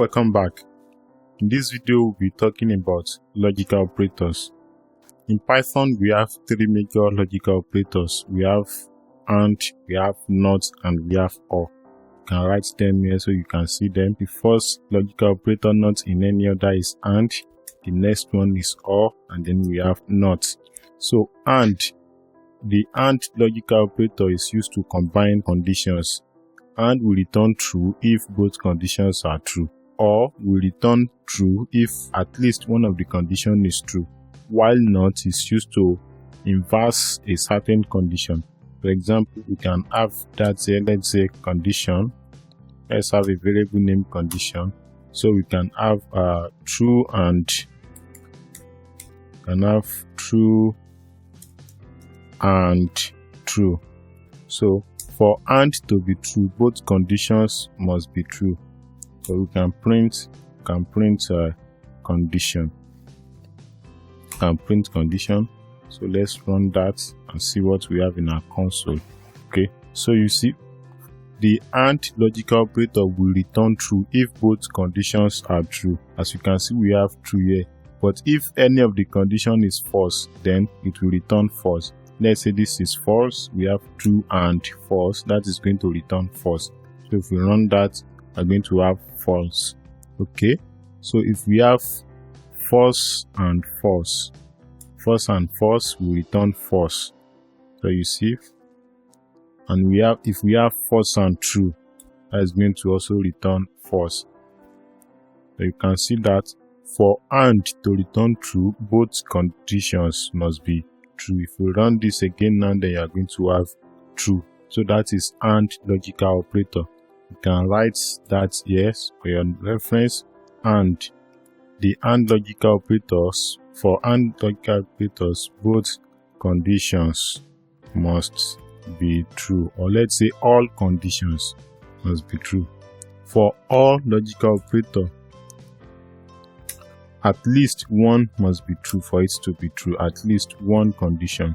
Welcome back. In this video, we'll be talking about logical operators. In Python, we have three major logical operators. We have AND, we have NOT, and we have OR. You can write them here so you can see them. The first logical operator not in any order is AND. The next one is OR, and then we have NOT. So AND, the AND logical operator is used to combine conditions. AND will return true if both conditions are true, or will return true if at least one of the conditions is true, while NOT is used to inverse a certain condition. For example, we can have that here, let's say condition. Let's have a variable name condition. So we can have true and true. So for AND to be true, both conditions must be true. So we can print condition. So let's run that and see what we have in our console. Okay, so you see the AND logical operator will return true if both conditions are true. As you can see, we have true here, but if any of the condition is false, then it will return false. Let's say this is false, we have true and false, that is going to return false. So if we run that, we're going to have false. Okay, so if we have false and false will return false. So you see, and if we have false and true, that is going to also return false. So you can see that for AND to return true, both conditions must be true. If we run this again now, then you are going to have true. So that is AND logical operator. You can write that here for your reference. And the AND logical operators, for AND logical operators, both conditions must be true, or let's say all conditions must be true. For all logical operator, at least one must be true for it to be true. At least one condition.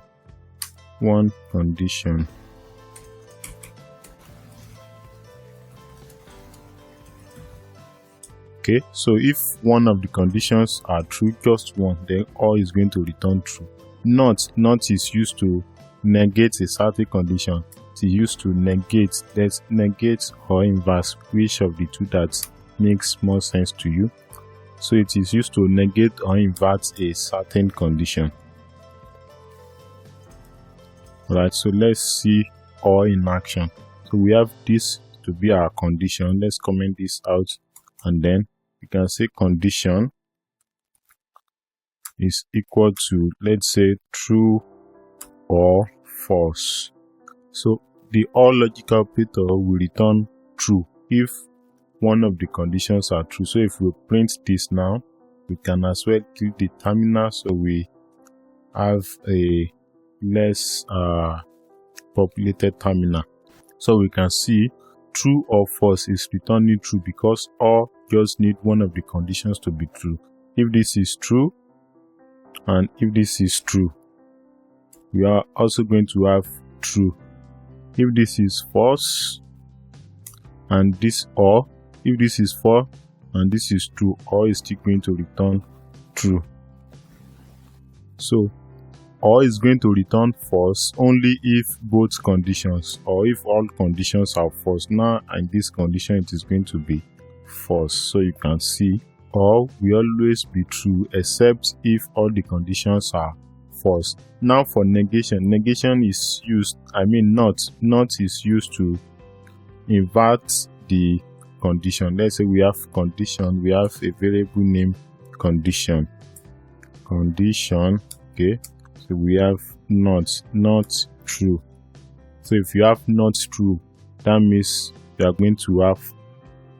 Okay, so if one of the conditions are true, just one, then all is going to return true. Not is used to negate a certain condition. It is used to negate or inverse, which of the two that makes more sense to you. So it is used to negate or invert a certain condition. Alright, so let's see OR in action. So we have this to be our condition. Let's comment this out, and then we can say condition is equal to, let's say, true or false. So the OR logical operator will return true if one of the conditions are true. So if we print this now, we can as well click the terminal, so we have a less populated terminal. So we can see true or false is returning true because OR just need one of the conditions to be true. If this is true and if this is true, we are also going to have true. If this is false and this, or if this is false and this is true, OR is still going to return true. So OR is going to return false only if both conditions, or if all conditions are false. Now in this condition it is going to be false. So you can see OR will always be true except if all the conditions are false. Now for negation is used, not is used to invert the condition. Let's say we have condition, we have a variable name condition. Okay, so we have not true. So if you have not true, that means you are going to have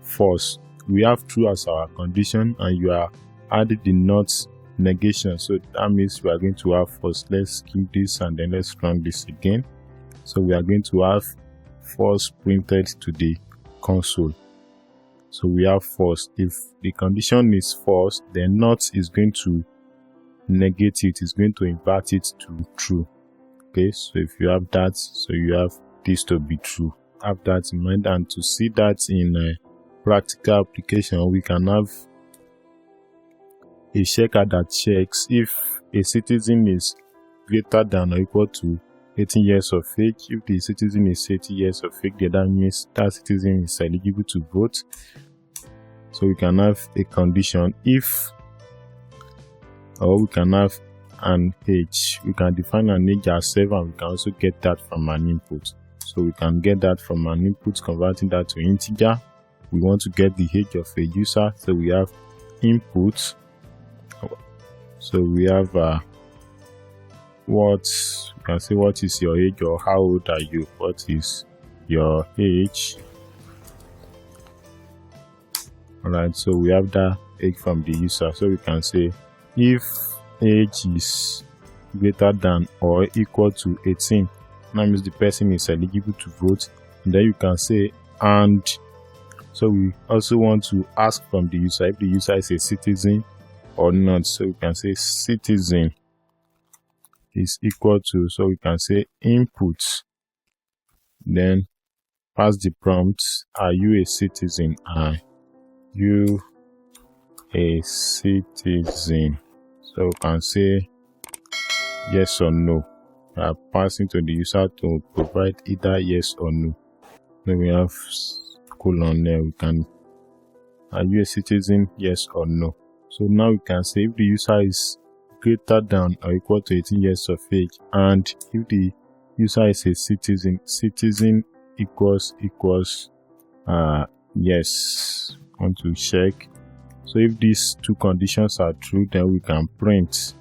false. We have true as our condition, and you are adding the not negation, so that means we are going to have false. Let's keep this and then let's run this again. So we are going to have false printed to the console. So we have false. If the condition is false, then not is going to negate it, is going to invert it to true. Okay, so if you have that, so you have this to be true. Have that in mind, and to see that in practical application, we can have a checker that checks if a citizen is greater than or equal to 18 years of age. If the citizen is 80 years of age, then that means that citizen is eligible to vote. So we can have a condition if, or we can have an age. We can define an age as 7, and we can also get that from an input. So we can get that from an input, converting that to integer. We want to get the age of a user, so we have input. So we have what you can say, what is your age, or how old are you? What is your age? Alright, so we have that age from the user. So we can say if age is greater than or equal to 18, that means the person is eligible to vote. And then you can say and. So we also want to ask from the user if the user is a citizen or not. So we can say citizen is equal to, so we can say input, then pass the prompt, are you a citizen? Are you a citizen? So we can say yes or no. We are passing to the user to provide either yes or no. Then we have colon there. We can, are you a citizen? Yes or no. So now we can say if the user is greater than or equal to 18 years of age, and if the user is a citizen, citizen equals yes. I want to check. So if these two conditions are true, then we can print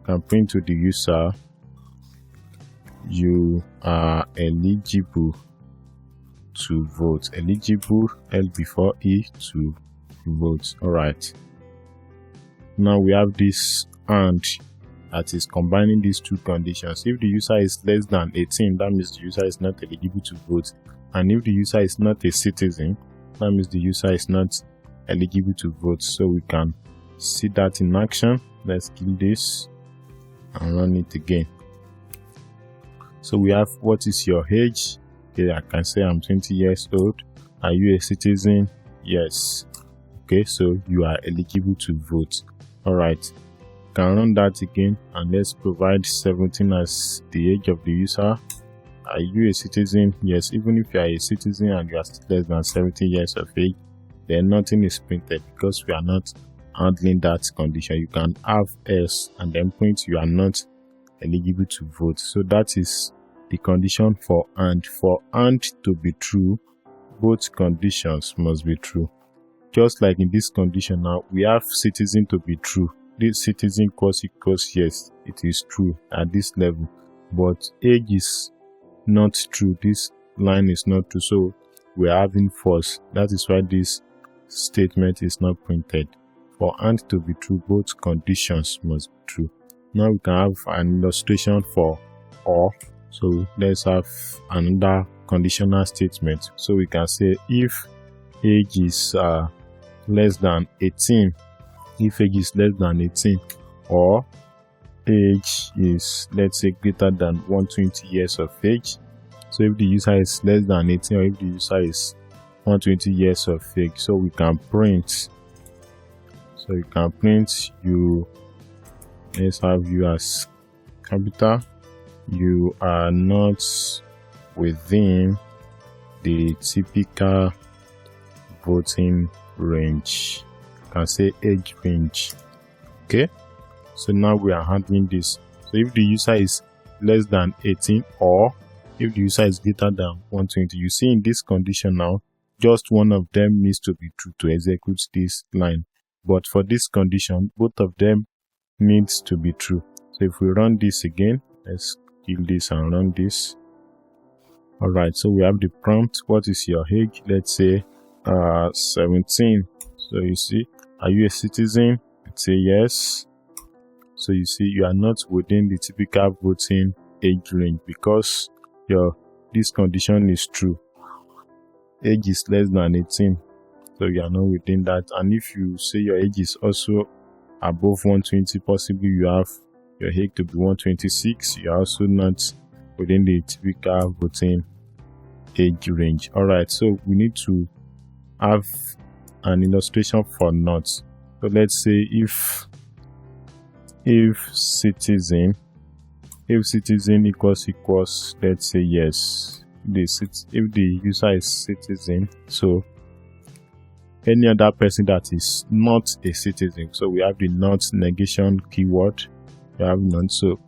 to the user, you are eligible to vote. Eligible, L before E, to vote. Alright, now we have this and that is combining these two conditions. If the user is less than 18, that means the user is not eligible to vote, and if the user is not a citizen, that means the user is not eligible to vote. So we can see that in action. Let's kill this and run it again. So we have what is your age? Okay, I can say I'm 20 years old. Are you a citizen? Yes. Okay, so you are eligible to vote. Alright, can run that again, and let's provide 17 as the age of the user. Are you a citizen? Yes. Even if you are a citizen and you are still less than 17 years of age, then nothing is printed because we are not handling that condition. You can have S and then print you are not eligible to vote. So that is the condition for and. For and to be true, both conditions must be true. Just like in this condition now, we have citizen to be true. This citizen equals yes, it is true at this level, but age is not true. This line is not true, so we are having false. That is why this statement is not printed. For and to be true, both conditions must be true. Now we can have an illustration for or. So let's have another conditional statement. So we can say if age is less than 18, if age is less than 18, or age is, let's say, greater than 120 years of age. So if the user is less than 18, or if the user is 120 years of age, so we can print. So you can print you. Let's have you as capital. You are not within the typical voting range. You can say age range. Okay, so now we are handling this. So if the user is less than 18, or if the user is greater than 120, you see in this condition now, just one of them needs to be true to execute this line. But for this condition, both of them needs to be true. So if we run this again, let's kill this and run this. Alright, so we have the prompt. What is your age? Let's say 17. So you see, are you a citizen? Let's say yes. So you see, you are not within the typical voting age range because this condition is true. Age is less than 18, so you are not within that. And if you say your age is also above 120, possibly you have your age to be 126, you are also not within the typical voting age range. Alright, so we need to have an illustration for not. So let's say if citizen equals, let's say yes, if the user is citizen, so any other person that is not a citizen, so we have the not negation keyword, we have none. So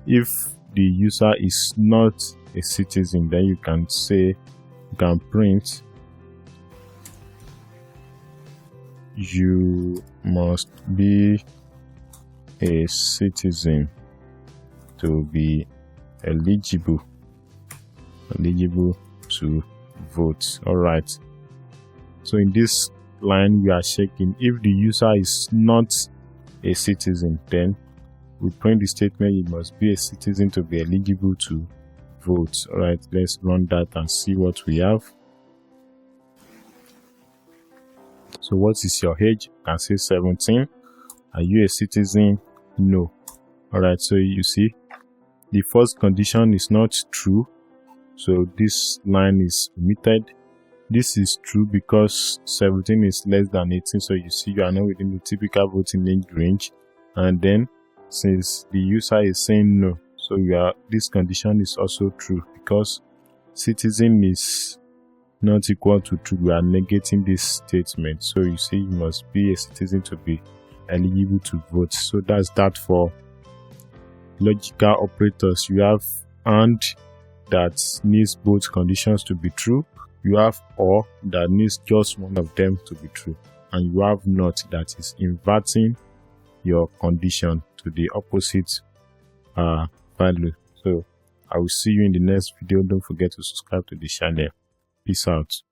if the user is not a citizen, then you can print you must be a citizen to be eligible to vote. All right, so in this line we are checking if the user is not a citizen, then we print the statement you must be a citizen to be eligible to vote. All right, let's run that and see what we have. So what is your age? You can say 17. Are you a citizen? No. All right, so you see the first condition is not true, so this line is omitted. This is true because 17 is less than 18, so you see you are not within the typical voting age range. And then since the user is saying no, so this condition is also true because citizen is not equal to true. We are negating this statement, so you see you must be a citizen to be eligible to vote. So that's that for logical operators. You have and that needs both conditions to be true, you have or that needs just one of them to be true, and you have not that is inverting your condition to the opposite value. So I will see you in the next video. Don't forget to subscribe to the channel. Peace out.